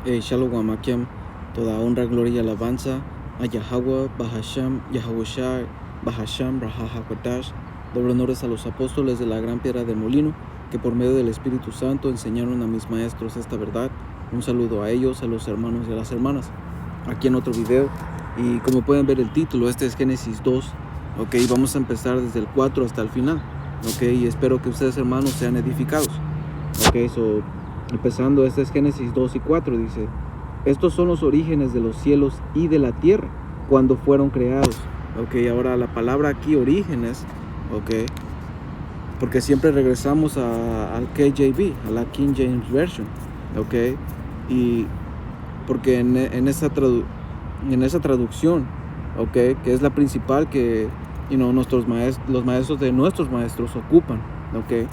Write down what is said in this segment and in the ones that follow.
Shalom Akim, toda honra, gloria y alabanza a Yahweh, Bahasham, Yahushua, Bahasham, Rahahakodash. Doble honores a los apóstoles de la gran piedra del molino, que por medio del Espíritu Santo enseñaron a mis maestros esta verdad. Un saludo a ellos, a los hermanos y a las hermanas. Aquí en otro video, y como pueden ver el título, este es Génesis 2. Ok, vamos a empezar desde el 4 hasta el final. Ok, y espero que ustedes, hermanos, sean edificados. Ok, empezando, este es Génesis 2 y 4, dice: estos son los orígenes de los cielos y de la tierra cuando fueron creados. Ok, ahora la palabra aquí, orígenes, ok, porque siempre regresamos al KJV, a la King James Version, ok, y porque en esa traducción, ok, que es la principal que los maestros de nuestros maestros ocupan, ok,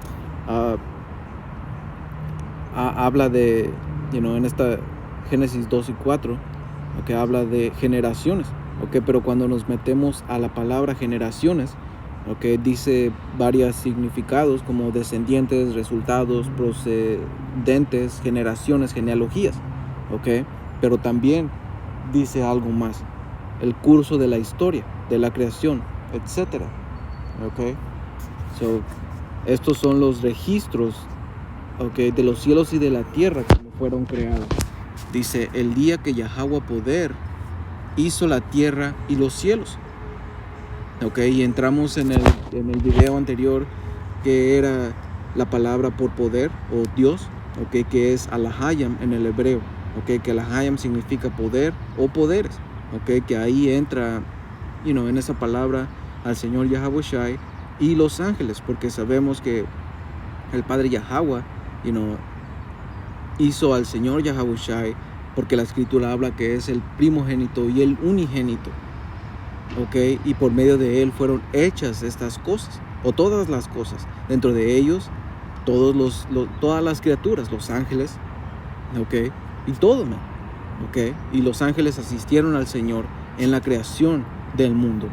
habla de, en esta Génesis 2 y 4, que habla de generaciones, pero cuando nos metemos a la palabra generaciones, dice varios significados como descendientes, resultados, procedentes, generaciones, genealogías, pero también dice algo más: el curso de la historia, de la creación, etc. Estos son los registros, de los cielos y de la tierra como fueron creados. Dice: el día que Yahweh poder hizo la tierra y los cielos. Y entramos en el video anterior, que era la palabra por poder o Dios, que es Alahayam en el hebreo, que Alahayam significa poder o poderes, que ahí entra, en esa palabra al Señor Yahawashi y los ángeles, porque sabemos que el Padre Yahweh, hizo al Señor Yahawashi, porque la escritura habla que es el primogénito y el unigénito, y por medio de él fueron hechas estas cosas, o todas las cosas, dentro de ellos todas las criaturas, los ángeles, y todo, y los ángeles asistieron al Señor en la creación del mundo,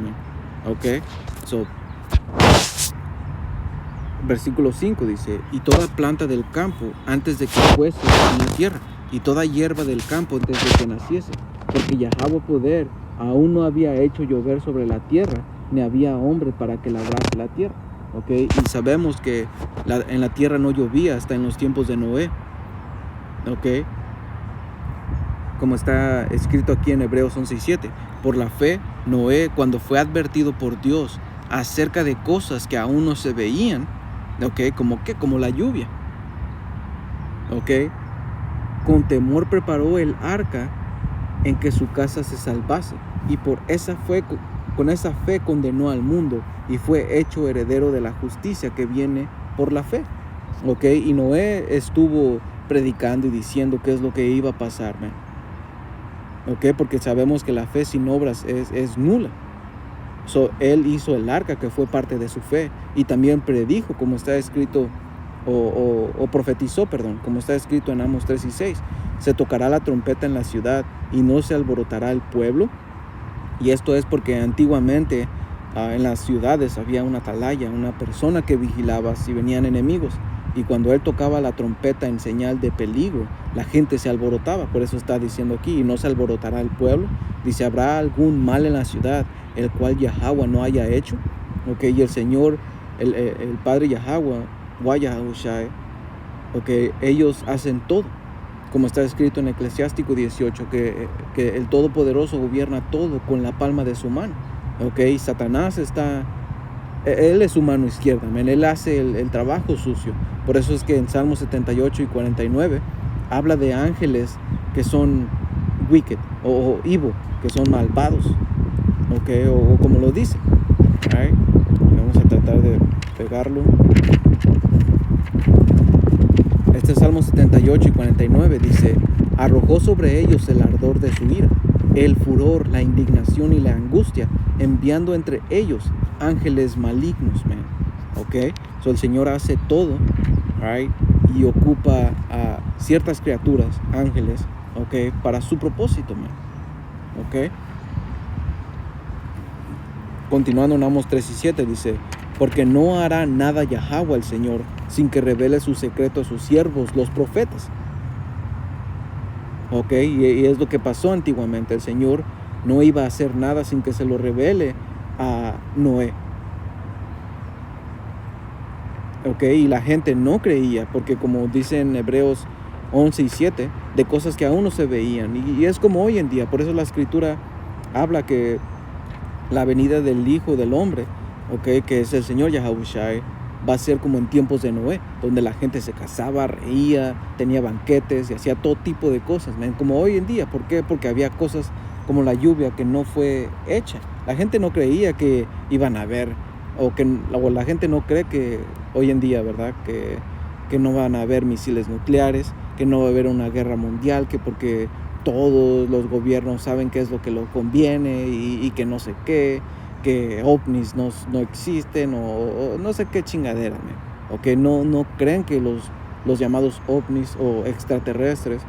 Versículo 5 dice: y toda planta del campo antes de que fuese en la tierra, y toda hierba del campo antes de que naciese, porque Yahweh poder aún no había hecho llover sobre la tierra, ni había hombre para que labrase la tierra. Y sabemos que en la tierra no llovía hasta en los tiempos de Noé, como está escrito aquí en Hebreos 11:7. Por la fe, Noé, cuando fue advertido por Dios acerca de cosas que aún no se veían, como la lluvia, con temor preparó el arca en que su casa se salvase, y con esa fe condenó al mundo y fue hecho heredero de la justicia que viene por la fe. Y Noé estuvo predicando y diciendo qué es lo que iba a pasar, porque sabemos que la fe sin obras es nula. Él hizo el arca, que fue parte de su fe, y también predijo, como está escrito, o profetizó, como está escrito en Amos 3:6: se tocará la trompeta en la ciudad y no se alborotará el pueblo. Y esto es porque antiguamente en las ciudades había una atalaya, una persona que vigilaba si venían enemigos, y cuando él tocaba la trompeta en señal de peligro, la gente se alborotaba. Por eso está diciendo aquí: y no se alborotará el pueblo. Dice: habrá algún mal en la ciudad, el cual Yahweh no haya hecho. Y el Señor, el Padre Yahweh, Yahawashi, ellos hacen todo, como está escrito en Eclesiástico 18, que el Todopoderoso gobierna todo con la palma de su mano. Satanás él es su mano izquierda, él hace el trabajo sucio. Por eso es que en Salmos 78 y 49 habla de ángeles que son wicked o evil, que son malvados, o como lo dice. Vamos a tratar de pegarlo. Este Salmo 78 y 49 dice: arrojó sobre ellos el ardor de su ira, el furor, la indignación y la angustia, enviando entre ellos ángeles malignos, el Señor hace todo, y ocupa a ciertas criaturas, ángeles, para su propósito, Continuando en Amos 3:7 dice: porque no hará nada Yahweh el Señor sin que revele su secreto a sus siervos, los profetas. ¿ok? Y es lo que pasó antiguamente. El Señor no iba a hacer nada sin que se lo revele a Noé, ¿ok? Y la gente no creía, porque como dicen Hebreos 11 y 7, de cosas que aún no se veían. Y es como hoy en día. Por eso la Escritura habla que la venida del Hijo del Hombre, ¿ok?, que es el Señor Yahawashi, va a ser como en tiempos de Noé, donde la gente se casaba, reía, tenía banquetes y hacía todo tipo de cosas, man, como hoy en día. ¿Por qué? Porque había cosas como la lluvia que no fue hecha. La gente no creía que iban a ver, o la gente no cree que hoy en día, ¿verdad?, que no van a haber misiles nucleares, que no va a haber una guerra mundial, que porque todos los gobiernos saben qué es lo que les conviene y que no sé qué, que ovnis no existen o no sé qué chingadera, o que no creen que los llamados ovnis o extraterrestres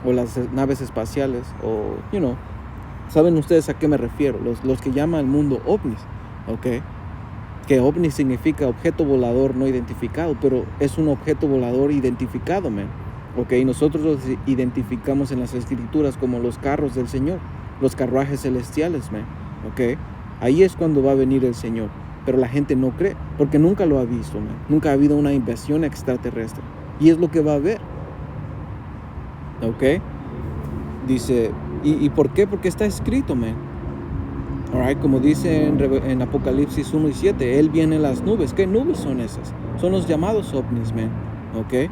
o las naves espaciales o, ¿saben ustedes a qué me refiero? Los que llama el mundo ovnis, ¿ok? Que ovni significa objeto volador no identificado, pero es un objeto volador identificado, man. ¿Ok? Nosotros los identificamos en las Escrituras como los carros del Señor, los carruajes celestiales, man. ¿Ok? Ahí es cuando va a venir el Señor. Pero la gente no cree, porque nunca lo ha visto, man. Nunca ha habido una invasión extraterrestre. Y es lo que va a haber. ¿Ok? Dice, ¿y por qué? Porque está escrito, man. Alright, como dice en Apocalipsis 1 y 7, Él viene en las nubes. ¿Qué nubes son esas? Son los llamados ovnis, man. ¿Ok?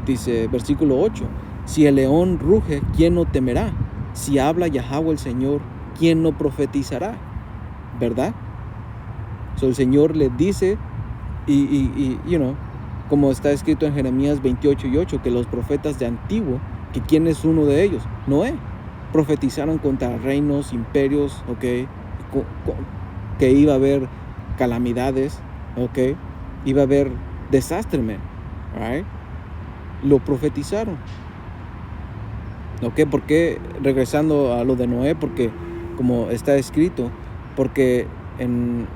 Dice, versículo 8, si el león ruge, ¿quién no temerá? Si habla Yahweh el Señor, ¿quién no profetizará? ¿Verdad? So, el Señor le dice, y como está escrito en Jeremías 28 y 8, que los profetas de antiguo, que quién es uno de ellos, Noé, profetizaron contra reinos, imperios, ¿ok?, que iba a haber calamidades, ¿ok?, iba a haber desastre, man, right? Lo profetizaron. ¿Ok? ¿Por qué? Regresando a lo de Noé, porque como está escrito, porque en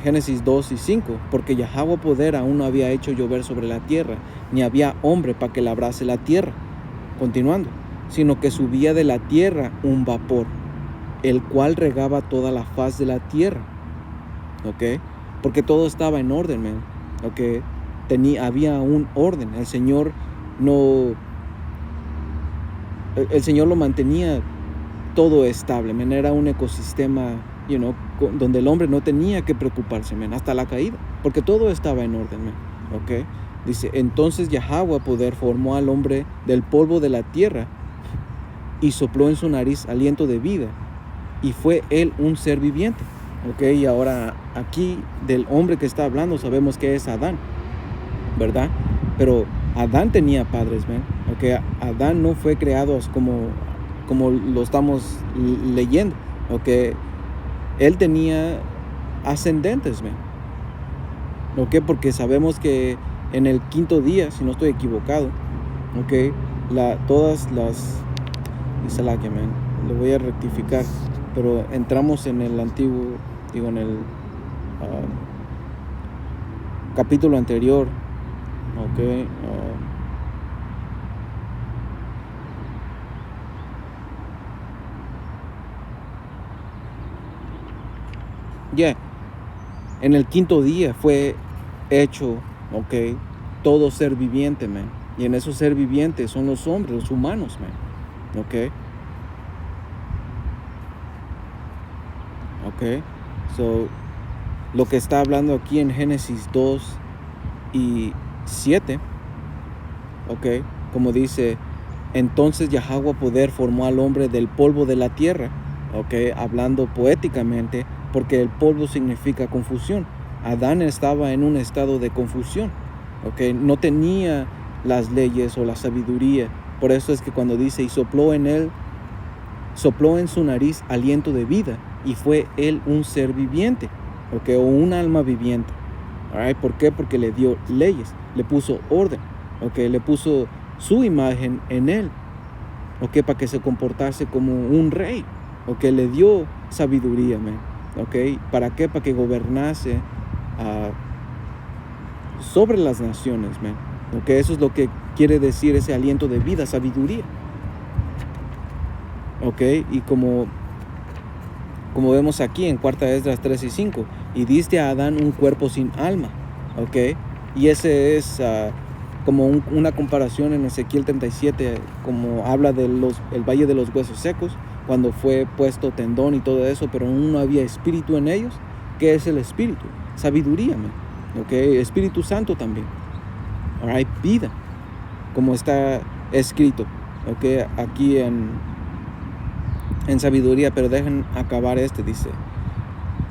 Génesis 2 y 5, porque Yahweh poder aún no había hecho llover sobre la tierra, ni había hombre para que labrase la tierra. Continuando, sino que subía de la tierra un vapor, el cual regaba toda la faz de la tierra. ¿Ok? Porque todo estaba en orden, man. ¿Ok? Había un orden. El Señor lo mantenía todo estable, man. Era un ecosistema, donde el hombre no tenía que preocuparse, man, hasta la caída, porque todo estaba en orden, man. ¿Ok? Dice, entonces Yahweh poder formó al hombre del polvo de la tierra y sopló en su nariz aliento de vida, y fue él un ser viviente. ¿Ok? Y ahora aquí del hombre que está hablando sabemos que es Adán, ¿verdad? Pero Adán tenía padres, man. ¿Ok? Adán no fue creado como lo estamos leyendo. ¿Ok? Él tenía ascendentes, man. ¿Ok? Porque sabemos que en el quinto día, si no estoy equivocado, ¿ok?, todas las... dice la que, man, lo voy a rectificar, pero entramos en el antiguo, en el capítulo anterior, ¿ok? En el quinto día fue hecho, ¿ok?, todo ser viviente, man. Y en esos ser vivientes son los hombres, los humanos, man. ¿Ok? ¿Ok? So, lo que está hablando aquí en Génesis 2 y 7, ¿ok?, como dice, entonces Yahweh poder formó al hombre del polvo de la tierra, ¿ok?, hablando poéticamente, porque el polvo significa confusión. Adán estaba en un estado de confusión, ¿ok? No tenía las leyes o la sabiduría. Por eso es que cuando dice, y sopló en su nariz aliento de vida, y fue él un ser viviente, ¿ok?, o un alma viviente. Alright, ¿por qué? Porque le dio leyes, le puso orden, ¿ok?, le puso su imagen en él, ¿ok?, para que se comportase como un rey, ¿ok?, le dio sabiduría, man. ¿Ok? ¿Para qué? Para que gobernase sobre las naciones, man. ¿Ok? Eso es lo que quiere decir ese aliento de vida, sabiduría. ¿ok? Y como vemos aquí en 4 Esdras 3 y 5, y diste a Adán un cuerpo sin alma, ¿ok? Y ese es como una comparación en Ezequiel 37, como habla del valle de los huesos secos, cuando fue puesto tendón y todo eso, pero aún no había espíritu en ellos. ¿Qué es el espíritu? Sabiduría, man. ¿Ok? Espíritu Santo también. All right? Vida, como está escrito, ¿ok? Aquí en sabiduría, pero dejen acabar dice.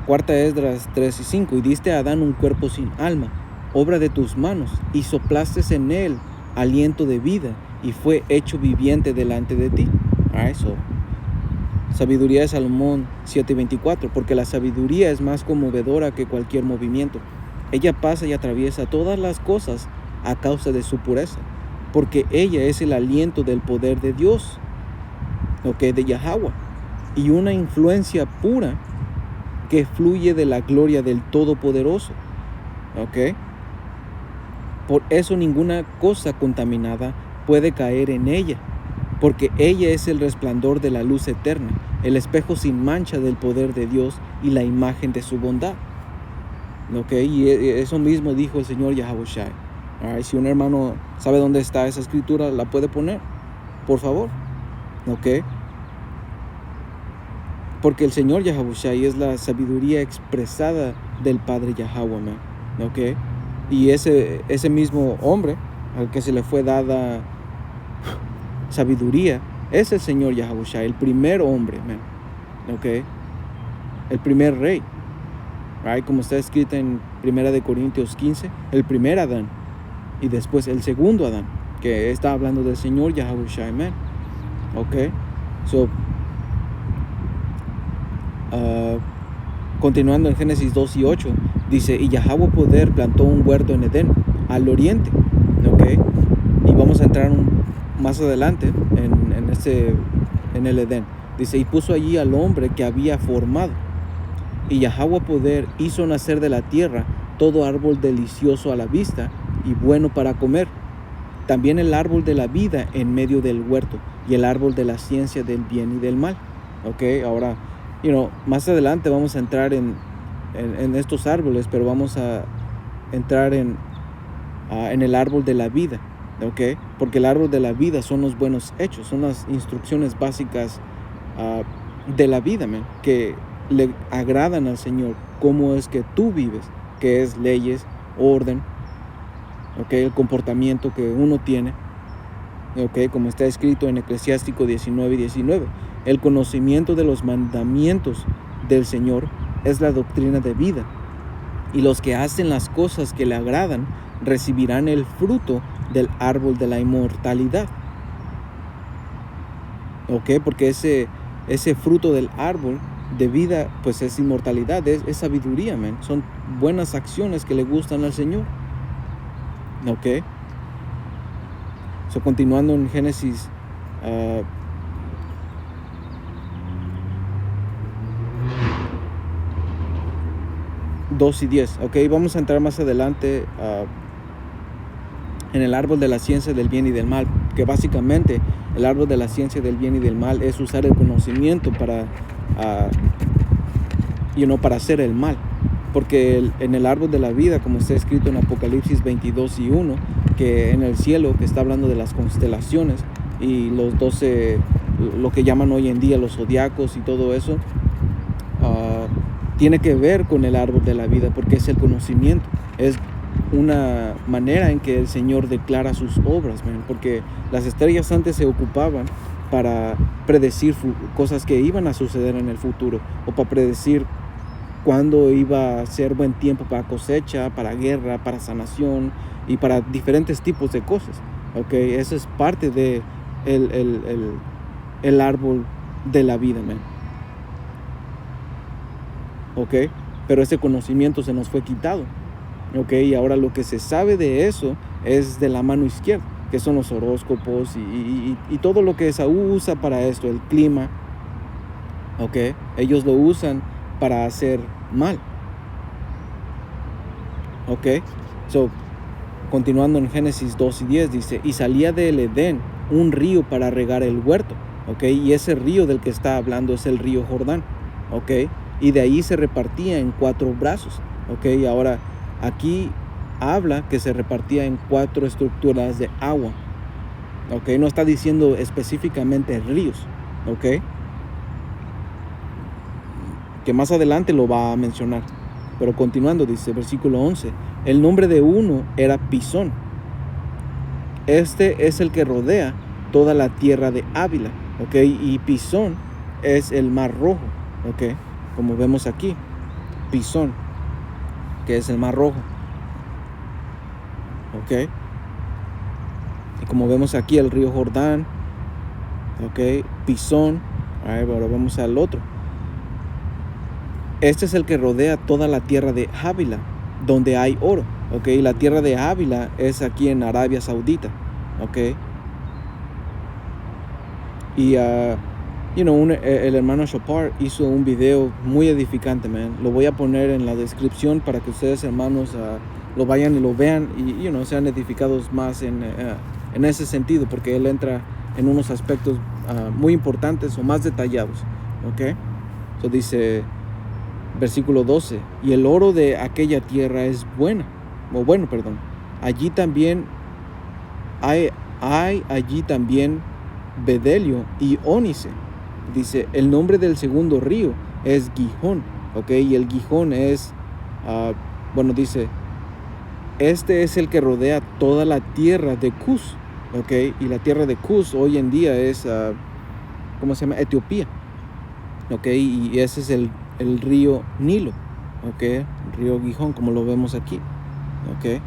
4 Esdras 3 y 5, y diste a Adán un cuerpo sin alma, obra de tus manos, y soplaste en él aliento de vida, y fue hecho viviente delante de ti. All right, so, sabiduría de Salomón 7:24, porque la sabiduría es más conmovedora que cualquier movimiento. Ella pasa y atraviesa todas las cosas a causa de su pureza, porque ella es el aliento del poder de Dios, de Yahweh, y una influencia pura que fluye de la gloria del Todopoderoso. Por eso ninguna cosa contaminada puede caer en ella, porque ella es el resplandor de la luz eterna, el espejo sin mancha del poder de Dios y la imagen de su bondad. Y eso mismo dijo el Señor Yahawashi. Si un hermano sabe dónde está esa escritura, la puede poner, por favor. Porque el Señor Yahawashi es la sabiduría expresada del Padre Yahweh, man. Y ese mismo hombre al que se le fue dada sabiduría es el Señor Yahawashi, el primer hombre, man. El primer rey, como está escrito en 1 Corintios 15, el primer Adán, y después el segundo Adán, que está hablando del Señor Yahawashi, man. So, continuando en Génesis 2 y 8, dice, y Yahweh poder plantó un huerto en Edén, al oriente. Y vamos a entrar más adelante en el Edén. Dice, y puso allí al hombre que había formado. Y Yahweh poder hizo nacer de la tierra todo árbol delicioso a la vista y bueno para comer. También el árbol de la vida en medio del huerto y el árbol de la ciencia del bien y del mal. Ahora, más adelante vamos a entrar en estos árboles, pero vamos a entrar en el árbol de la vida. Porque el árbol de la vida son los buenos hechos, son las instrucciones básicas de la vida, man, que le agradan al Señor, cómo es que tú vives, que es leyes, orden, el comportamiento que uno tiene, como está escrito en Eclesiástico 19:19, el conocimiento de los mandamientos del Señor es la doctrina de vida, y los que hacen las cosas que le agradan recibirán el fruto del árbol de la inmortalidad. Porque ese fruto del árbol de vida, pues es inmortalidad, es sabiduría, man. Son buenas acciones que le gustan al Señor. So, continuando en Génesis 2 y 10. Vamos a entrar más adelante en el árbol de la ciencia del bien y del mal, que básicamente el árbol de la ciencia del bien y del mal es usar el conocimiento para hacer el mal. Porque en el árbol de la vida, como está escrito en Apocalipsis 22 y 1, que en el cielo, que está hablando de las constelaciones y los 12, lo que llaman hoy en día los zodiacos y todo eso, tiene que ver con el árbol de la vida, porque es el conocimiento, es una manera en que el Señor declara sus obras, man, porque las estrellas antes se ocupaban para predecir cosas que iban a suceder en el futuro, o para predecir cuándo iba a ser buen tiempo para cosecha, para guerra, para sanación y para diferentes tipos de cosas. Eso es parte de el árbol de la vida, man. Pero ese conocimiento se nos fue quitado. Y ahora lo que se sabe de eso es de la mano izquierda, que son los horóscopos y todo lo que se usa para esto, el clima. Ellos lo usan para hacer mal. So, continuando en Génesis 2 y 10, dice, y salía del Edén un río para regar el huerto, ¿ok? Y ese río del que está hablando es el río Jordán, ¿ok? Y de ahí se repartía en 4 brazos, ¿ok? Y ahora aquí habla que se repartía en 4 estructuras de agua, ¿ok? No está diciendo específicamente ríos, ¿ok? Que más adelante lo va a mencionar. Pero continuando, dice versículo 11, el nombre de uno era Pisón. Este es el que rodea toda la tierra de Ávila, ¿ok? Y Pisón es el mar rojo, ¿ok? Como vemos aquí, Pisón, que es el mar rojo, ¿ok? Y como vemos aquí, el río Jordán, ¿ok? Pisón. Ahora vamos al otro. Este es el que rodea toda la tierra de Ávila, donde hay oro, ¿ok? La tierra de Ávila es aquí en Arabia Saudita, ¿ok? Y, el hermano Chopard hizo un video muy edificante, man. Lo voy a poner en la descripción para que ustedes, hermanos, lo vayan y lo vean y, sean edificados más en ese sentido, porque él entra en unos aspectos muy importantes o más detallados, ¿ok? So dice... Versículo 12, y el oro de aquella tierra es bueno. Allí también hay allí también bedelio y ónice. Dice, el nombre del segundo río es Gihón, ¿ok? Y el Gihón es, dice, este es el que rodea toda la tierra de Cus, ¿ok? Y la tierra de Cus hoy en día es, ¿cómo se llama? Etiopía, ¿ok? Y ese es el río Nilo, ¿ok? El río Gihón, como lo vemos aquí, ¿ok?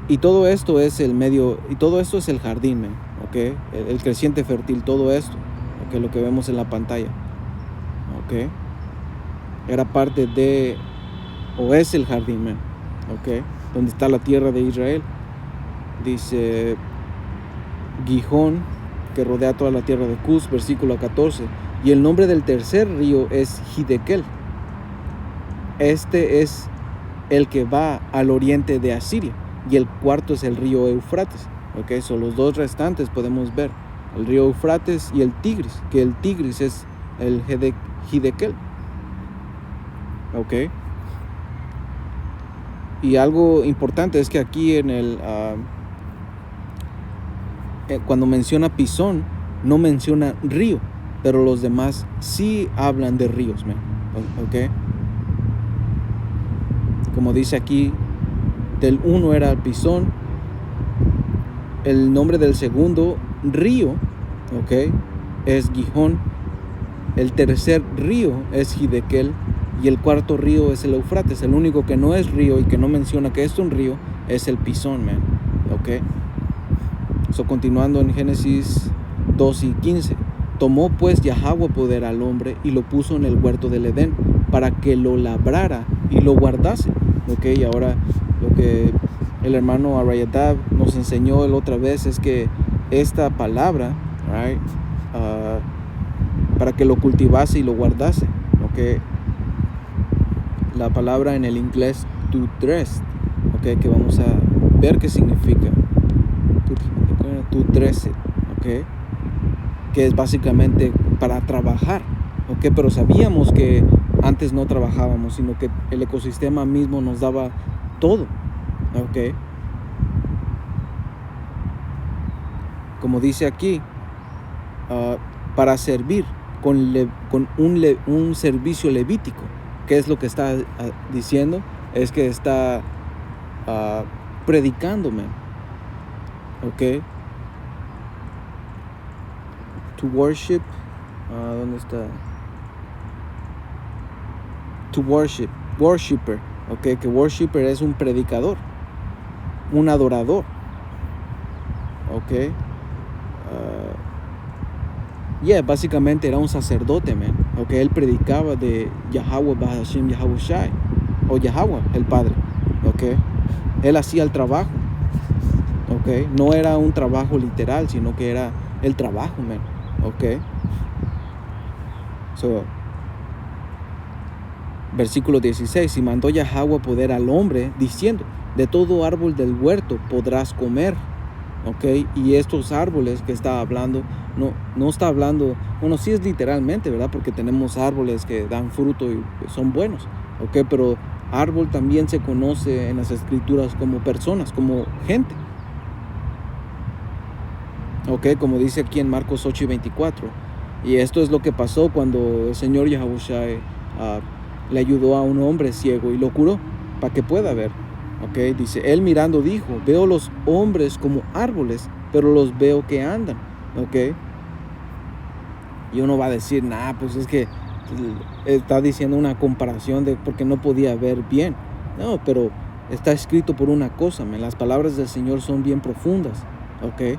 Y todo esto es el medio, y todo esto es el jardín, man, ¿ok? El creciente fértil, todo esto, ¿ok? Lo que vemos en la pantalla, ¿ok? Era parte de, o es el jardín, man, ¿ok? Donde está la tierra de Israel. Dice Gihón, que rodea toda la tierra de Cus, versículo 14. Y el nombre del tercer río es Hidekel. Este es el que va al oriente de Asiria. Y el cuarto es el río Eufrates. Ok, son los dos restantes, podemos ver. El río Eufrates y el Tigris. Que el Tigris es el Hidekel. Ok. Y algo importante es que aquí en el... cuando menciona Pisón, no menciona río, pero los demás sí hablan de ríos, man. ¿Ok? Como dice aquí, del uno era Pisón, el nombre del segundo río, ¿ok? Es Gihón, el tercer río es Hidekel y el cuarto río es el Eufrates. El único que no es río y que no menciona que es un río es el Pisón, man. ¿Ok? Continuando en Génesis 2 y 15. Tomó pues Yahweh poder al hombre y lo puso en el huerto del Edén para que lo labrara y lo guardase. Ok, y ahora lo que el hermano Arayadab nos enseñó la otra vez es que esta palabra, right, para que lo cultivase y lo guardase. Ok, la palabra en el inglés to dress, ok, que vamos a ver qué significa. Tu 13, ¿ok? Que es básicamente para trabajar, ¿ok? Pero sabíamos que antes no trabajábamos, sino que el ecosistema mismo nos daba todo, ¿ok? Como dice aquí, para servir con un servicio levítico. ¿Qué es lo que está diciendo? Es que está predicándome, ¿ok? To worship, ¿dónde está? To worship, worshipper, ok, que worshipper es un predicador, un adorador, ok. Básicamente era un sacerdote, man, ok. Él predicaba de Yahweh Bahashim Yahweh Shai, o Yahweh, el Padre, ok. Él hacía el trabajo, ok. No era un trabajo literal, sino que era el trabajo, man. Ok. Versículo 16. Y mandó Yahweh poder al hombre, diciendo: de todo árbol del huerto podrás comer, ¿ok? Y estos árboles que está hablando, no está hablando, bueno, sí es literalmente, ¿verdad? Porque tenemos árboles que dan fruto y son buenos, ¿ok? Pero árbol también se conoce en las escrituras como personas, como gente, ¿ok? Como dice aquí en Marcos 8:24. Y esto es lo que pasó cuando el Señor Yahushua le ayudó a un hombre ciego y lo curó para que pueda ver. Okay, dice, él mirando dijo, veo los hombres como árboles, pero los veo que andan. Okay. Y uno va a decir, nah, pues es que está diciendo una comparación de porque no podía ver bien. No, pero está escrito por una cosa, las palabras del Señor son bien profundas. Okay.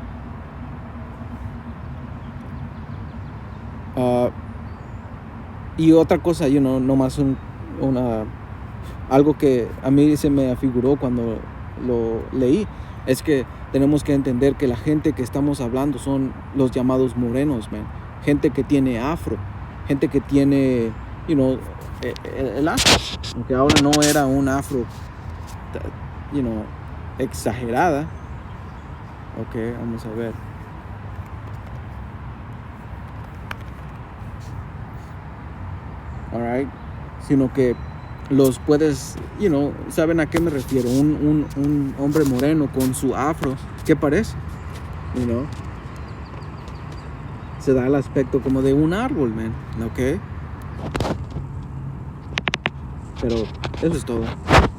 Y otra cosa, no más algo que a mí se me afiguró cuando lo leí, es que tenemos que entender que la gente que estamos hablando son los llamados morenos, gente que tiene afro, gente que tiene, el afro, aunque ahora no era un afro, exagerada. Ok, vamos a ver. Alright, sino que los puedes, ¿saben a qué me refiero? Un hombre moreno con su afro, ¿qué parece? Se da el aspecto como de un árbol, ¿ok? Pero eso es todo.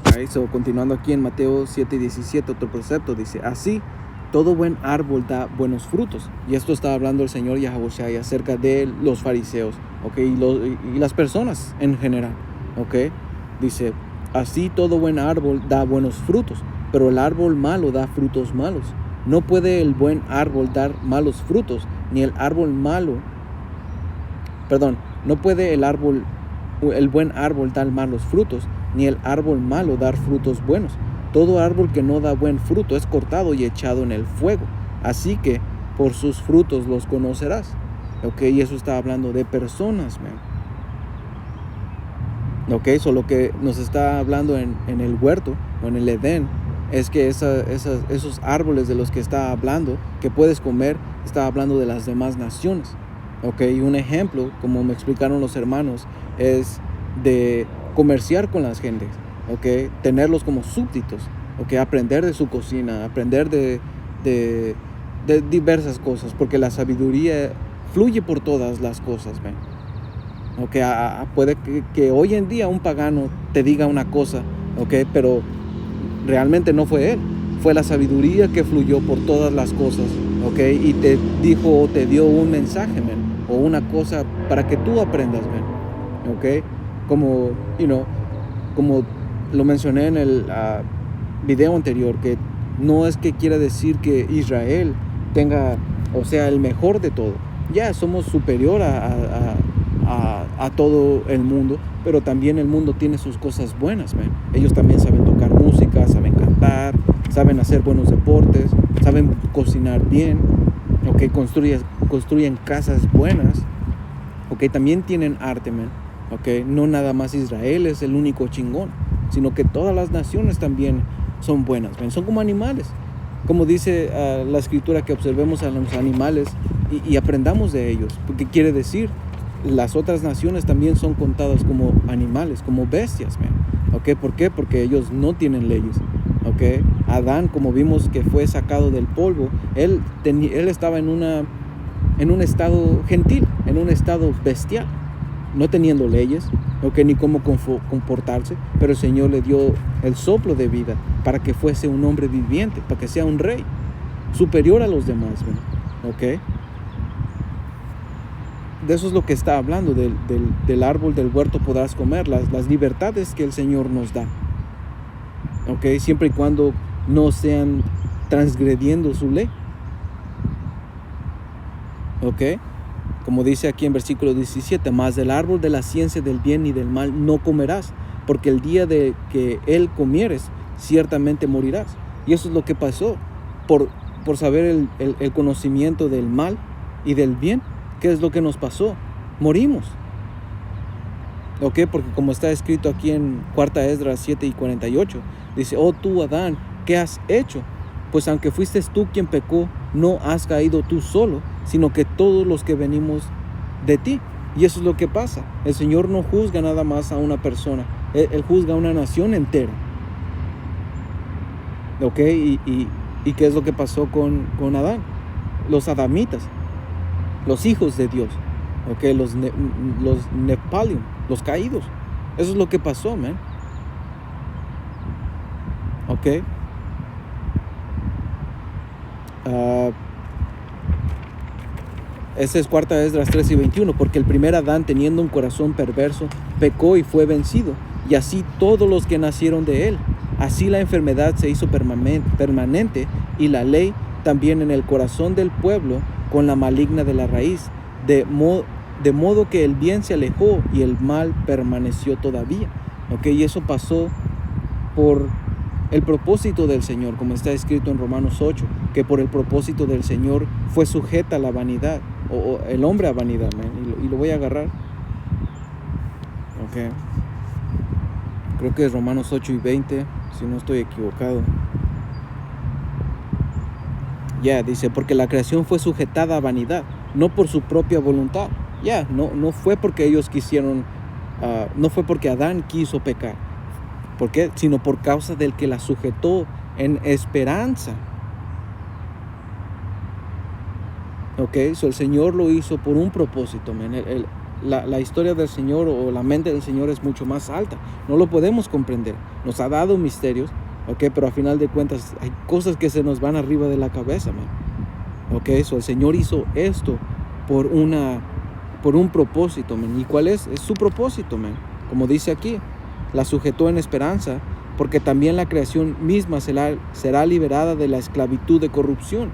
Alright, so, continuando aquí en Mateo 7:17, otro precepto dice, así, todo buen árbol da buenos frutos. Y esto está hablando el Señor Yahushua acerca de los fariseos, ¿ok? Y las personas en general, ¿ok? Dice, así todo buen árbol da buenos frutos, pero el árbol malo da frutos malos. No puede el buen árbol dar malos frutos, ni el árbol malo, no puede el buen árbol dar malos frutos, ni el árbol malo dar frutos buenos. Todo árbol que no da buen fruto es cortado y echado en el fuego. Así que por sus frutos los conocerás. Ok, y eso está hablando de personas, Ok, so lo que nos está hablando en el huerto o en el Edén es que esos árboles de los que está hablando, que puedes comer, está hablando de las demás naciones. Ok, y un ejemplo, como me explicaron los hermanos, es de comerciar con las gentes. Ok, tenerlos como súbditos. Ok, aprender de su cocina, aprender de diversas cosas, porque la sabiduría fluye por todas las cosas, Okay, puede que hoy en día un pagano te diga una cosa, okay, pero realmente no fue él, fue la sabiduría que fluyó por todas las cosas, okay, y te dijo o te dio un mensaje, o una cosa para que tú aprendas, okay, como lo mencioné en el video anterior, que no es que quiera decir que Israel tenga, o sea, el mejor de todo. Ya somos superior a todo el mundo, pero también el mundo tiene sus cosas buenas, Ellos también saben tocar música, saben cantar, saben hacer buenos deportes, saben cocinar bien, okay, construyen casas buenas, okay, también tienen arte, okay, no nada más Israel es el único chingón, sino que todas las naciones también son buenas, son como animales, como dice la escritura, que observemos a los animales y aprendamos de ellos, porque quiere decir, las otras naciones también son contadas como animales, como bestias, ¿ok? ¿Por qué? Porque ellos no tienen leyes, ¿ok? Adán, como vimos que fue sacado del polvo, él estaba en un estado gentil, en un estado bestial, no teniendo leyes, ¿ok? Ni cómo comportarse, pero el Señor le dio el soplo de vida para que fuese un hombre viviente, para que sea un rey superior a los demás, ¿ok? De eso es lo que está hablando, del árbol del huerto podrás comer, las libertades que el Señor nos da, ¿ok? Siempre y cuando no sean transgrediendo su ley, ¿ok? Como dice aquí en versículo 17, mas del árbol de la ciencia del bien y del mal no comerás, porque el día de que él comieres, ciertamente morirás. Y eso es lo que pasó, por saber el conocimiento del mal y del bien. ¿Qué es lo que nos pasó? Morimos. ¿Ok? Porque como está escrito aquí en 4 Esdras 7:48, dice, oh tú Adán, ¿qué has hecho? Pues aunque fuiste tú quien pecó, no has caído tú solo, sino que todos los que venimos de ti. Y eso es lo que pasa. El Señor no juzga nada más a una persona. Él juzga a una nación entera. ¿Ok? ¿Y qué es lo que pasó con Adán? Los adamitas, los hijos de Dios. ¿Ok? Los Nephilim, los caídos. Eso es lo que pasó, man. ¿Ok? Ese es Cuarta Esdras 13:21, porque el primer Adán, teniendo un corazón perverso, pecó y fue vencido, y así todos los que nacieron de él. Así la enfermedad se hizo permanente, y la ley también en el corazón del pueblo, con la maligna de la raíz, de modo que el bien se alejó y el mal permaneció todavía. ¿Ok? Y eso pasó por el propósito del Señor, como está escrito en Romanos 8, que por el propósito del Señor fue sujeta a la vanidad, o el hombre a vanidad, man, y lo voy a agarrar. Ok. Creo que es Romanos 8:20, si no estoy equivocado. Dice, porque la creación fue sujetada a vanidad, no por su propia voluntad. No fue porque ellos quisieron, no fue porque Adán quiso pecar. ¿Por qué? Sino por causa del que la sujetó en esperanza. Ok, el Señor lo hizo por un propósito, man. La historia del Señor o la mente del Señor es mucho más alta. No lo podemos comprender. Nos ha dado misterios, ok, pero a final de cuentas hay cosas que se nos van arriba de la cabeza, man. Ok, el Señor hizo esto por un propósito, man. ¿Y cuál es? Es su propósito, man. Como dice aquí, la sujetó en esperanza, porque también la creación misma será liberada de la esclavitud de corrupción.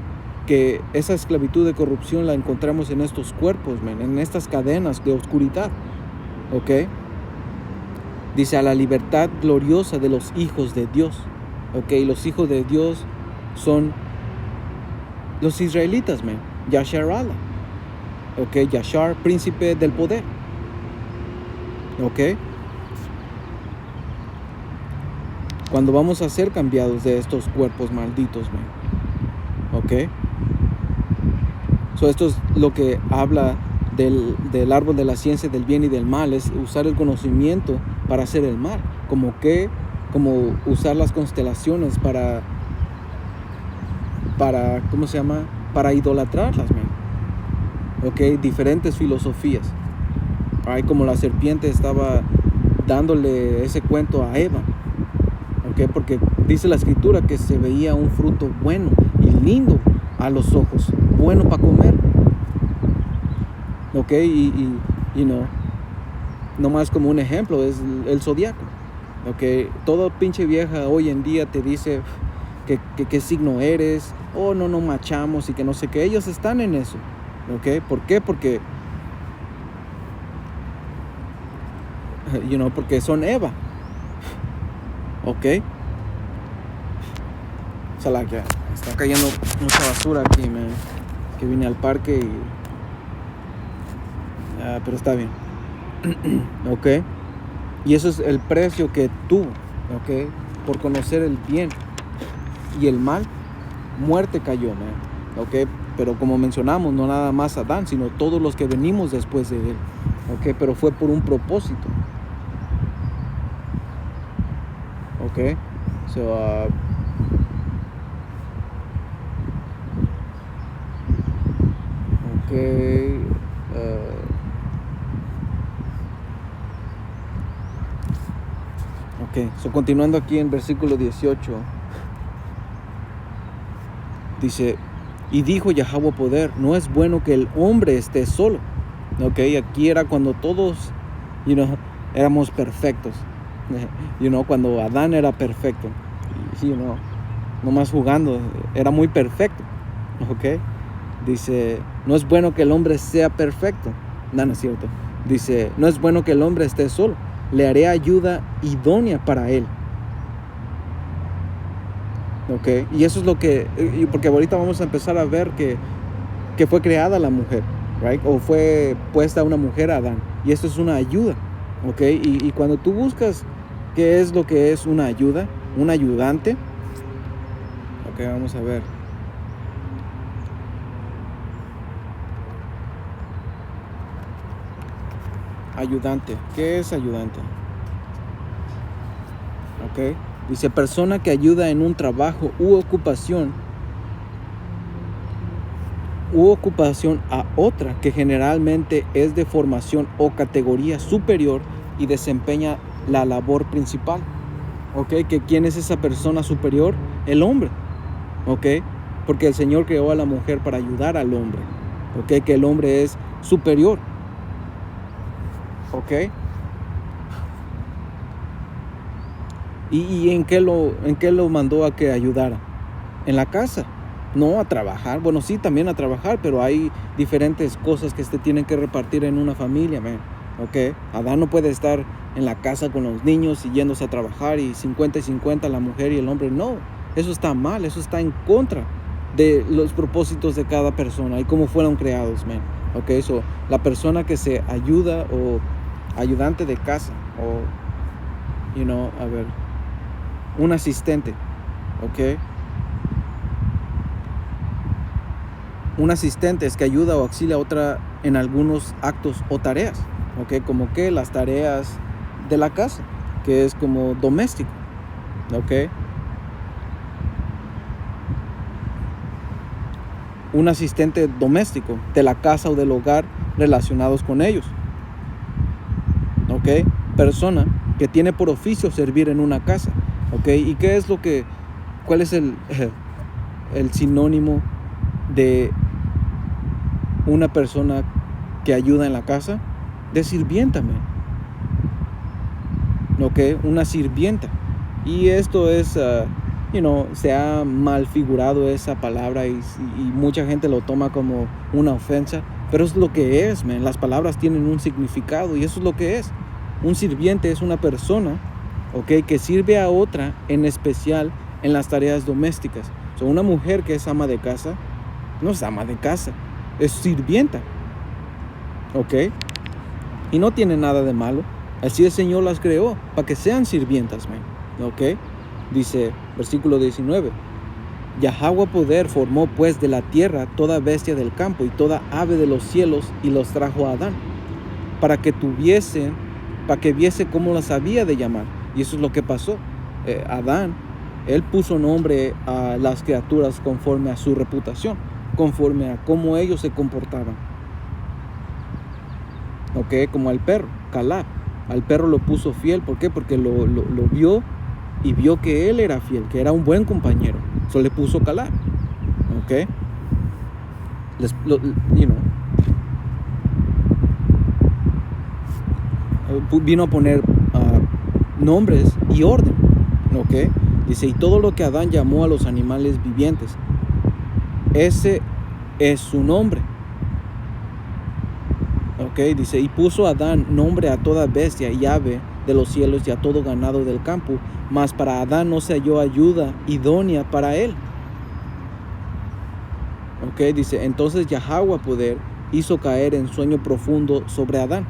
Que esa esclavitud de corrupción la encontramos en estos cuerpos, man, en estas cadenas de oscuridad. ¿Ok? Dice, a la libertad gloriosa de los hijos de Dios. ¿Ok? Los hijos de Dios son los israelitas, man. Yashar Allah. ¿Ok? Yashar, príncipe del poder. ¿Ok? Cuando vamos a ser cambiados de estos cuerpos malditos, man. ¿Ok? Esto es lo que habla del árbol de la ciencia del bien y del mal, es usar el conocimiento para hacer el mal, como usar las constelaciones para ¿cómo se llama? Para idolatrarlas, man. Ok, diferentes filosofías. Como la serpiente estaba dándole ese cuento a Eva, ok, porque dice la escritura que se veía un fruto bueno y lindo a los ojos, bueno para comer. Ok, no más como un ejemplo es el zodiaco. Ok, todo pinche vieja hoy en día te dice que qué signo eres, no machamos y que no sé qué. Ellos están en eso. Ok, ¿por qué? Porque porque son Eva. Ok, está cayendo mucha basura aquí, man, que vine al parque y pero está bien. Ok, y eso es el precio que tuvo, ok, por conocer el bien y el mal. Muerte cayó, man. Ok, pero como mencionamos, no nada más Adán, sino todos los que venimos después de él. Ok, pero fue por un propósito. Ok, continuando aquí en versículo 18, dice, y dijo Yahweh poder, no es bueno que el hombre esté solo. Ok, aquí era cuando todos, éramos perfectos. Cuando Adán era perfecto. Nomás jugando, era muy perfecto. Ok, dice, no es bueno que el hombre sea perfecto. No es cierto. Dice, no es bueno que el hombre esté solo. Le haré ayuda idónea para él. Ok, y eso es lo que, porque ahorita vamos a empezar a ver que fue creada la mujer, right? O fue puesta una mujer a Adán, y esto es una ayuda. Ok, y cuando tú buscas qué es lo que es una ayuda, un ayudante, Ok, vamos a ver. Ayudante. ¿Qué es ayudante? Ok. Dice persona que ayuda en un trabajo u ocupación a otra que generalmente es de formación o categoría superior y desempeña la labor principal. ¿Ok? ¿Que quién es esa persona superior? El hombre. ¿Ok? Porque el Señor creó a la mujer para ayudar al hombre. ¿Ok? Que el hombre es superior. ¿Ok? ¿Y en qué lo mandó a que ayudara? En la casa, no a trabajar. Bueno, sí, también a trabajar, pero hay diferentes cosas que se tienen que repartir en una familia, man. ¿Ok? Adán no puede estar en la casa con los niños y yéndose a trabajar y 50 y 50 la mujer y el hombre. No, eso está mal, eso está en contra de los propósitos de cada persona y cómo fueron creados, man. ¿Ok? So, la persona que se ayuda o ayudante de casa o, a ver, un asistente, ¿ok? Un asistente es que ayuda o auxilia a otra en algunos actos o tareas, ¿ok? Como que las tareas de la casa, que es como doméstico, ¿ok? Un asistente doméstico de la casa o del hogar relacionados con ellos, ¿ok? Persona que tiene por oficio servir en una casa, ¿ok? ¿Y qué es cuál es el sinónimo de una persona que ayuda en la casa? De sirvienta, man. ¿Ok? Una sirvienta. Y esto es, se ha mal figurado esa palabra y mucha gente lo toma como una ofensa, pero es lo que es, man. Las palabras tienen un significado y eso es lo que es. Un sirviente es una persona, ¿ok? Que sirve a otra, en especial en las tareas domésticas. So, una mujer que es ama de casa, no es ama de casa, es sirvienta, ¿ok? Y no tiene nada de malo. Así el Señor las creó, para que sean sirvientas, man. ¿Ok? Dice, versículo 19. Yahweh poder formó pues de la tierra toda bestia del campo y toda ave de los cielos y los trajo a Adán, para que viese cómo las había de llamar. Y eso es lo que pasó. Adán, él puso nombre a las criaturas conforme a su reputación, conforme a cómo ellos se comportaban. ¿Ok? Como al perro, Calab. Al perro lo puso fiel. ¿Por qué? Porque lo vio y vio que él era fiel, que era un buen compañero. Eso le puso Calab. ¿Ok? Vino a poner nombres y orden. ¿Ok? Dice, y todo lo que Adán llamó a los animales vivientes, ese es su nombre. Ok, dice, y puso Adán nombre a toda bestia y ave de los cielos y a todo ganado del campo, mas para Adán no se halló ayuda idónea para él. Ok, dice, entonces Yahweh poder hizo caer en sueño profundo sobre Adán.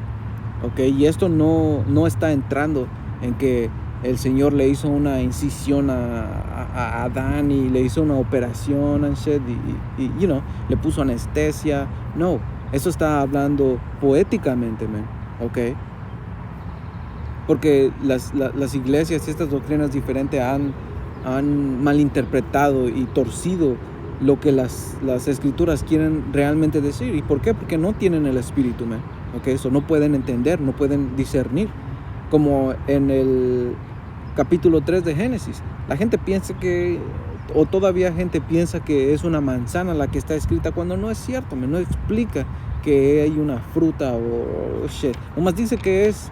Ok, y esto no está entrando en que el Señor le hizo una incisión a Adán y le hizo una operación y le puso anestesia. No, eso está hablando poéticamente, man. Ok, porque las iglesias y estas doctrinas diferentes han malinterpretado y torcido lo que las escrituras quieren realmente decir. ¿Y por qué? Porque no tienen el espíritu, man. Okay, eso no pueden entender, no pueden discernir. Como en el capítulo 3 de Génesis, la gente piensa todavía gente piensa que es una manzana la que está escrita, cuando no es cierto, no explica que hay una fruta o shit. Nomás dice que es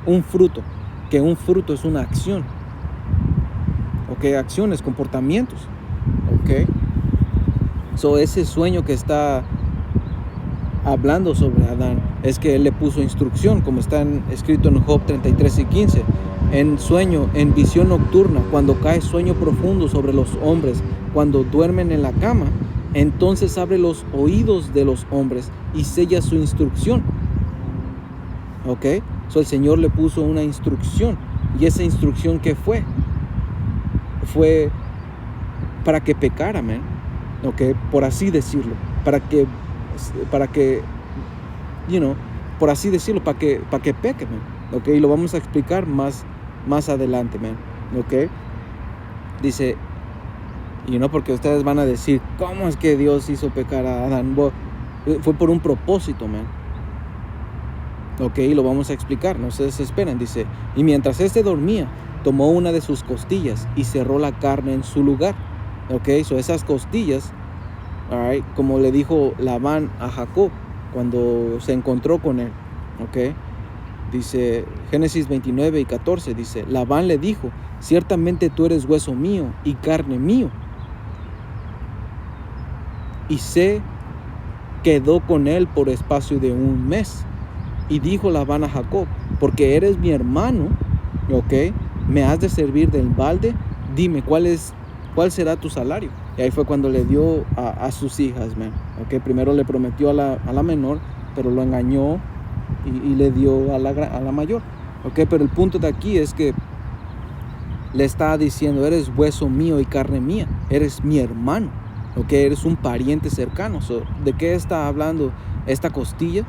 un fruto, que un fruto es una acción. Ok, acciones, comportamientos. Ok. So, ese sueño que está hablando sobre Adán es que él le puso instrucción, como está escrito en Job 33 y 15. En sueño, en visión nocturna, cuando cae sueño profundo sobre los hombres, cuando duermen en la cama, entonces abre los oídos de los hombres y sella su instrucción. Ok, so el Señor le puso una instrucción. ¿Y esa instrucción qué fue? Fue pecara, man. Ok, por así decirlo. Para que, por así decirlo, para que peque, man. Ok, y lo vamos a explicar más adelante, man. Ok, dice, porque ustedes van a decir, ¿cómo es que Dios hizo pecar a Adán? Fue por un propósito, man. Ok, lo vamos a explicar, no se desesperen. Dice, y mientras éste dormía, tomó una de sus costillas y cerró la carne en su lugar. Ok, esas costillas, right, como le dijo Labán a Jacob cuando se encontró con él. Ok, dice Génesis 29 y 14, dice, Labán le dijo, ciertamente tú eres hueso mío y carne mío. Y se quedó con él por espacio de un mes. Y dijo Labán a Jacob, porque eres mi hermano, ok, me has de servir del balde, dime cuál será tu salario. Y ahí fue cuando le dio a sus hijas, man. Okay, primero le prometió a la menor, pero lo engañó y le dio a la mayor. Okay, pero el punto de aquí es que le está diciendo, eres hueso mío y carne mía, eres mi hermano, okay, eres un pariente cercano. ¿De qué está hablando esta costilla?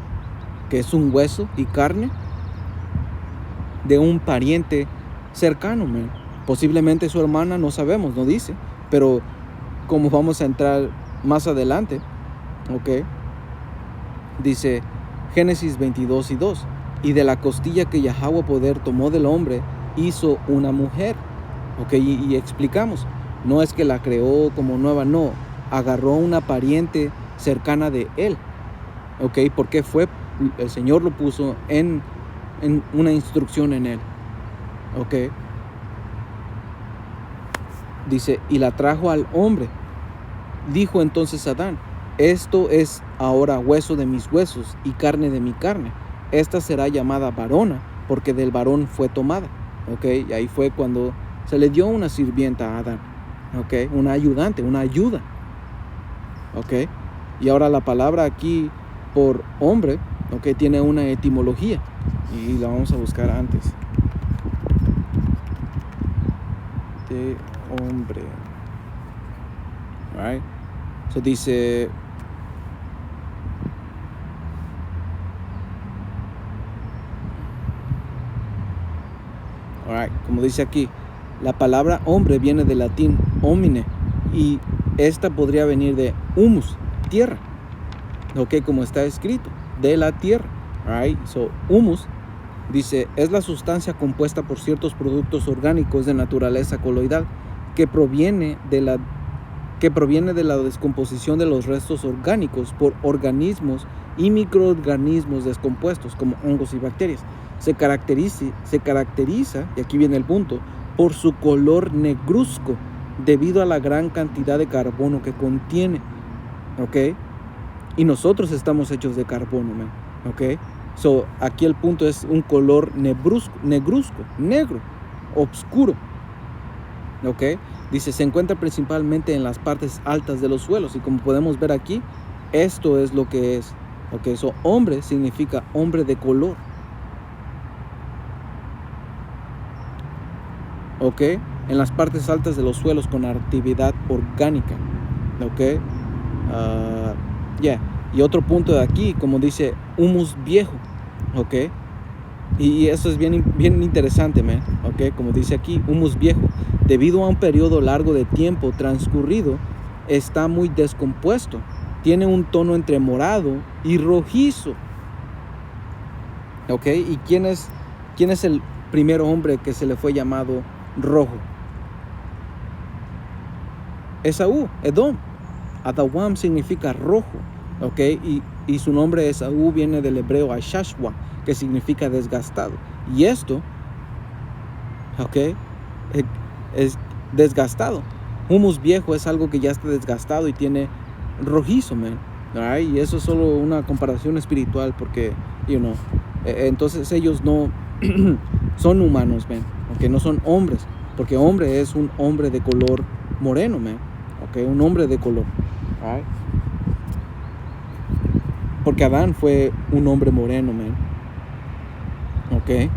Que es un hueso y carne de un pariente cercano, man. Posiblemente su hermana, no sabemos, no dice, pero como vamos a entrar más adelante, ok, dice Génesis 22 y 2, y de la costilla que Yahweh poder tomó del hombre, hizo una mujer, ok, y explicamos, no es que la creó como nueva, no, agarró una pariente cercana de él, ok, porque el Señor lo puso en una instrucción en él, ok. Dice, y la trajo al hombre. Dijo entonces Adán, esto es ahora hueso de mis huesos y carne de mi carne. Esta será llamada varona, porque del varón fue tomada. Ok, y ahí fue cuando se le dio una sirvienta a Adán. Ok, una ayudante, una ayuda. Ok, y ahora la palabra aquí por hombre, ok, tiene una etimología. Y la vamos a buscar antes. De hombre. Right? So dice, alright, como dice aquí, la palabra hombre viene del latín homine y esta podría venir de humus, tierra. Ok, como está escrito, de la tierra. Alright, so humus dice, es la sustancia compuesta por ciertos productos orgánicos de naturaleza coloidal que proviene de la descomposición de los restos orgánicos por organismos y microorganismos descompuestos como hongos y bacterias. Se caracteriza, y aquí viene el punto, por su color negruzco debido a la gran cantidad de carbono que contiene. ¿Ok? Y nosotros estamos hechos de carbono, man. ¿Ok? So, aquí el punto es un color negruzco, negro, oscuro. ¿Ok? Dice, se encuentra principalmente en las partes altas de los suelos. Y como podemos ver aquí, esto es lo que es. ¿Ok? So, hombre significa hombre de color. ¿Ok? En las partes altas de los suelos con actividad orgánica. ¿Ok? Y otro punto de aquí, como dice, humus viejo. ¿Ok? Y eso es bien interesante, man. ¿Ok? Como dice aquí, humus viejo. Debido a un periodo largo de tiempo transcurrido, está muy descompuesto. Tiene un tono entre morado y rojizo. ¿Ok? ¿Y quién es el primer hombre que se le fue llamado rojo? Esaú, Edom. Adawam significa rojo. ¿Ok? Y su nombre Esaú viene del hebreo Ashashwa, que significa desgastado. Y esto, ¿ok?, es desgastado. Humus viejo es algo que ya está desgastado y tiene rojizo, man. Right? Y eso es solo una comparación espiritual porque, entonces ellos no son humanos, man. Okay? No son hombres, porque hombre es un hombre de color moreno, man. Okay? Un hombre de color. Right? Porque Adán fue un hombre moreno, man. Ok.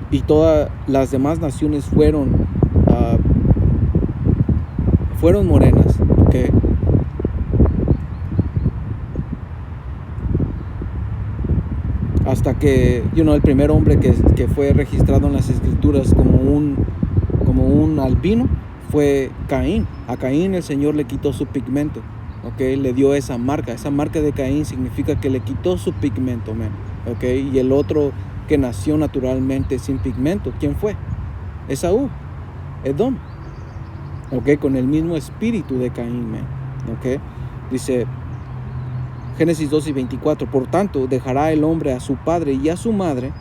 Y todas las demás naciones fueron fueron morenas, ¿ok? Hasta que, el primer hombre que fue registrado en las escrituras como un albino fue Caín. A Caín el Señor le quitó su pigmento, ¿ok? Le dio esa marca. Esa marca de Caín significa que le quitó su pigmento, ¿ok? Y el otro que nació naturalmente sin pigmento, ¿quién fue? Esaú, Edom, ¿ok? Con el mismo espíritu de Caín, ¿ok? Dice Génesis 2:24, por tanto, dejará el hombre a su padre y a su madre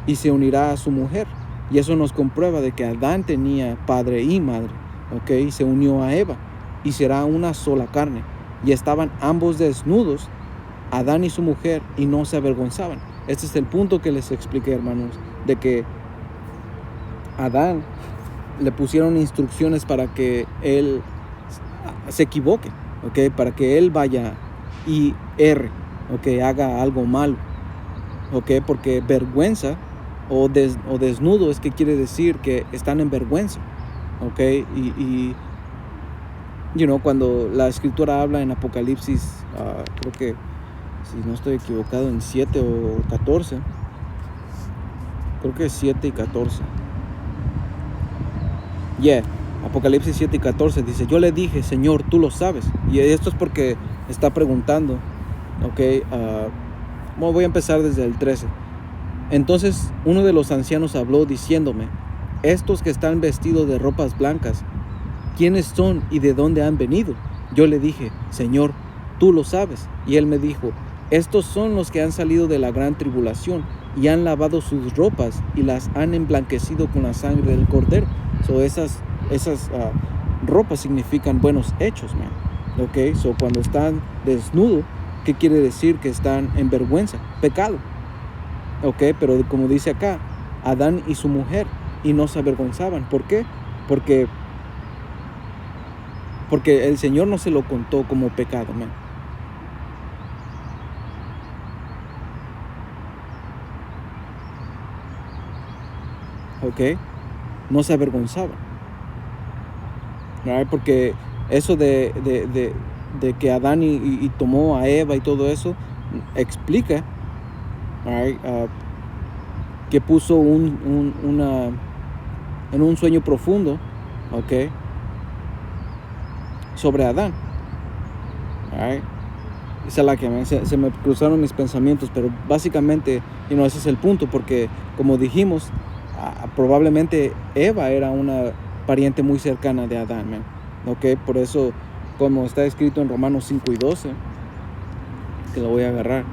y se unirá a su mujer. Y eso nos comprueba de que Adán tenía padre y madre, ¿ok? Y se unió a Eva y será una sola carne. Y estaban ambos desnudos, Adán y su mujer, y no se avergonzaban. Este es el punto que les expliqué, hermanos, de que Adán le pusieron instrucciones para que él se equivoque, ¿ok? Para que él vaya y erre, ¿ok? Haga algo malo, ¿ok? Porque vergüenza o desnudo es que quiere decir que están en vergüenza, ¿ok? Y cuando la escritura habla en Apocalipsis, creo que, si no estoy equivocado, en 7 o 14, creo que es 7 y 14. Apocalipsis 7 y 14 dice, yo le dije, Señor, tú lo sabes. Y esto es porque está preguntando, ¿ok? Voy a empezar desde el 13. Entonces uno de los ancianos habló diciéndome, estos que están vestidos de ropas blancas, ¿quiénes son y de dónde han venido? Yo le dije, Señor, tú lo sabes. Y él me dijo, estos son los que han salido de la gran tribulación y han lavado sus ropas y las han emblanquecido con la sangre del cordero. Esas ropas significan buenos hechos, ¿ok? Cuando están desnudos, ¿qué quiere decir? Que están en vergüenza, pecado, ¿ok? Pero como dice acá, Adán y su mujer, y no se avergonzaban. ¿Por qué? Porque el Señor no se lo contó como pecado, ¿ok? No se avergonzaban, ¿right? Porque eso de que Adán y tomó a Eva y todo eso explica, ¿right? Que puso en un sueño profundo, ¿ok? Sobre Adán, ¿right? Se me cruzaron mis pensamientos, pero básicamente, ese es el punto, porque como dijimos, probablemente Eva era una pariente muy cercana de Adán, ¿ok? Por eso, como está escrito en Romanos 5 y 12, que lo voy a agarrar.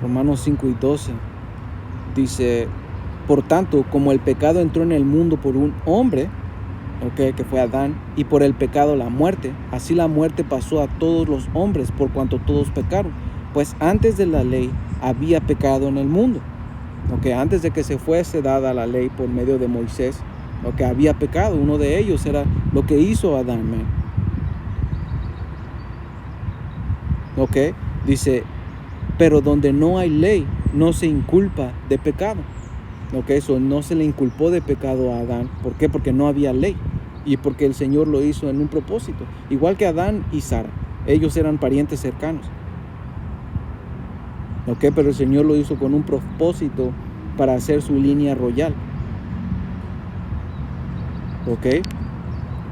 Romanos 5 y 12 dice, por tanto, como el pecado entró en el mundo por un hombre, ¿ok? Que fue Adán, y por el pecado la muerte, así la muerte pasó a todos los hombres por cuanto todos pecaron. Pues antes de la ley había pecado en el mundo, ¿ok? Antes de que se fuese dada la ley por medio de Moisés, ¿ok? Había pecado. Uno de ellos era lo que hizo Adán, ¿ok? Dice, pero donde no hay ley, no se inculpa de pecado, ¿ok? No se le inculpó de pecado a Adán. ¿Por qué? Porque no había ley y porque el Señor lo hizo en un propósito. Igual que Adán y Sara, ellos eran parientes cercanos, ¿ok? Pero el Señor lo hizo con un propósito para hacer su línea royal, ¿ok?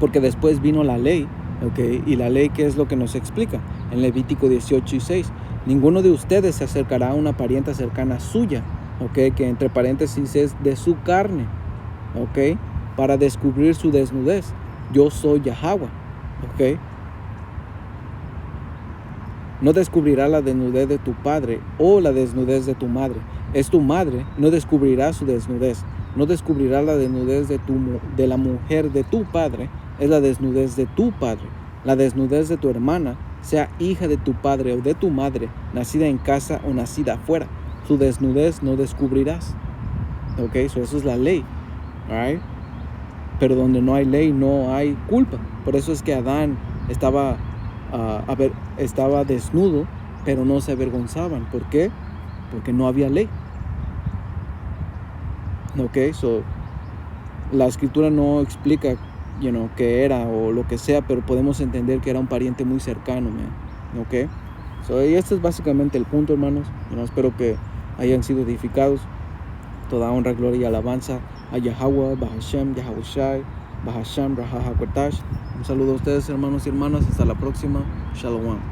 Porque después vino la ley, ¿ok? Y la ley, ¿qué es lo que nos explica? En Levítico 18 y 6, ninguno de ustedes se acercará a una parienta cercana suya, ¿ok? Que entre paréntesis es de su carne, ¿ok? Para descubrir su desnudez. Yo soy Yahweh, ¿ok? No descubrirá la desnudez de tu padre o la desnudez de tu madre. Es tu madre, no descubrirá su desnudez. No descubrirá la desnudez de la mujer de tu padre, es la desnudez de tu padre. La desnudez de tu hermana, sea hija de tu padre o de tu madre, nacida en casa o nacida afuera, su desnudez no descubrirás. ¿Ok? Eso es la ley. ¿Right? Pero donde no hay ley, no hay culpa. Por eso es que Adán estaba desnudo, pero no se avergonzaban. ¿Por qué? Porque no había ley. ¿Ok? la escritura no explica, qué era o lo que sea, pero podemos entender que era un pariente muy cercano, man. ¿Ok? Y este es básicamente el punto, hermanos. Espero que hayan sido edificados. Toda honra, gloria y alabanza a Yahweh, Bahashem, Yahawashi, Bahasham, Rahahakwatash. Un saludo a ustedes, hermanos y hermanas. Hasta la próxima. Shalom.